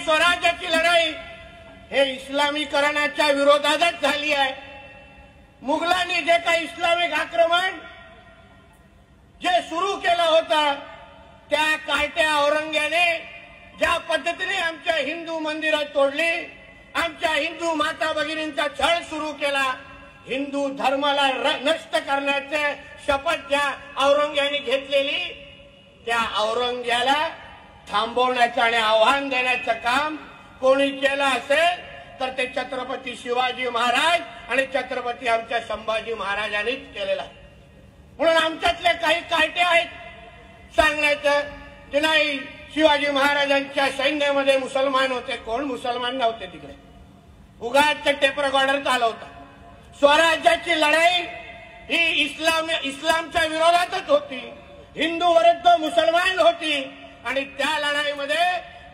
स्वराज्याची लढाई हे इस्लामीकरणाच्या विरोधातच झाली आहे। मुघलांनी जे काही इस्लामिक आक्रमण जे सुरू केलं होतं त्या कार्ट्या औरंग्याने ज्या पद्धतीने आमच्या हिंदू मंदिरं तोडली, आमच्या हिंदू माता भगिनींचा छळ सुरू केला, हिंदू धर्माला नष्ट करण्याचे शपथ ज्या औरंग्याने घेतलेली त्या औरंग्याला थांबवण्याचं आणि आव्हान देण्याचं काम कोणी केलं असेल तर ते छत्रपती शिवाजी महाराज आणि छत्रपती आमच्या संभाजी महाराजांनीच केलेलं आहे। म्हणून आमच्यातले काही कार्टे आहेत सांगण्याचं की नाही शिवाजी महाराजांच्या सैन्यामध्ये मुसलमान होते, कोण मुसलमान नव्हते तिकडे, उगाच टेप रेकॉर्डर चालवता। स्वराज्याची लढाई ही इस्लामच्या विरोधातच होती, हिंदू विरुद्ध मुसलमान होती आणि त्या लढाईमध्ये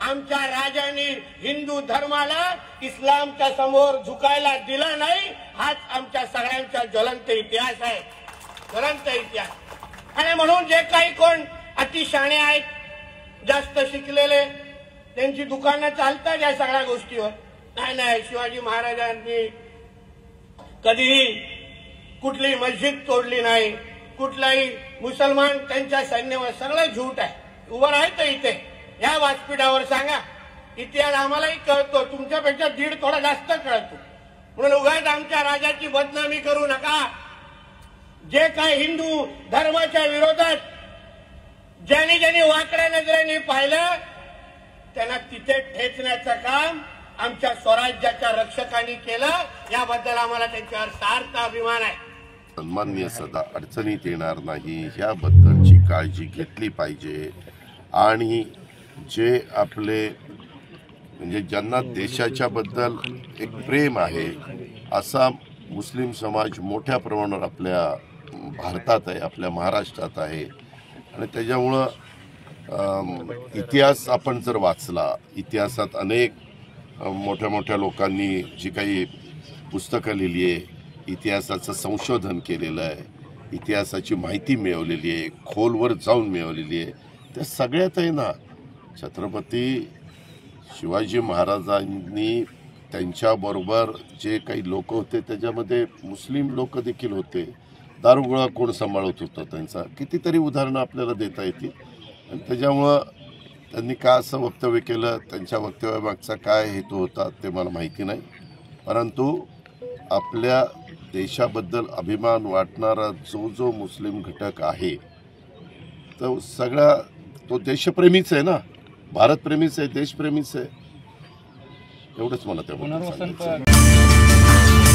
आमच्या राजांनी हिंदू धर्माला इस्लामच्या समोर झुकायला दिलं नाही। हाच आमच्या सगळ्यांचा ज्वलंत इतिहास आहे, ज्वलंत इतिहास। आणि म्हणून जे काही कोण अतिशहाणे आहेत, जास्त शिकलेले, त्यांची दुकानं चालतात या सगळ्या गोष्टीवर, नाही शिवाजी महाराजांनी कधीही कुठली मस्जिद तोडली नाही, कुठलाही मुसलमान त्यांच्या सैन्यावर, सगळं झूट आहे। उभं राहायचं इथे या व्यासपीठावर सांगा, इतिहास आम्हालाही कळतो, तुमच्यापेक्षा दीड थोडा जास्त कळतो। म्हणून उगाच आमच्या राजाची बदनामी करू नका। जे काही हिंदू धर्माच्या विरोधात ज्यांनी वाकड्या नजरेने पाहिलं त्यांना तिथे ठेचण्याचं काम आमच्या स्वराज्याच्या रक्षकांनी केलं, याबद्दल आम्हाला त्यांच्यावर सार्थ अभिमान आहे। सन्माननीय सदा अडचणीत येणार नाही याबद्दलची काळजी घेतली पाहिजे आणि जे आपले म्हणजे ज्यांना देशाच्या बद्दल एक प्रेम आहे असा मुस्लिम समाज मोठ्या प्रमाणावर आपल्या भारतात आहे, आपल्या महाराष्ट्रात आहे आणि त्याच्यामुळं इतिहास आपण जर वाचला, इतिहासात अनेक मोठ्या मोठ्या लोकांनी जी काही पुस्तकं लिहिली आहे, इतिहासाचं संशोधन केलेलं आहे, इतिहासाची माहिती मिळवलेली आहे, खोलवर जाऊन मिळवलेली आहे, त्या सगळ्यात आहे ना छत्रपती शिवाजी महाराजांनी त्यांच्याबरोबर जे काही लोक होते त्याच्यामध्ये मुस्लिम लोक देखील होते। दारुगोळा कोण सांभाळत होता त्यांचा, कितीतरी उदाहरणं आपल्याला देता येतील। आणि त्याच्यामुळं त्यांनी का असं वक्तव्य केलं, त्यांच्या वक्तव्यामागचा काय हेतू होता ते मला माहिती नाही, परंतु आपल्या देशाबद्दल अभिमान वाटणारा जो मुस्लिम घटक आहे तो सगळा तो देशप्रेमीच आहे ना, भारतप्रेमीच आहे, देशप्रेमीच आहे, एवढंच मला त्याबद्दल सांगायचं आहे।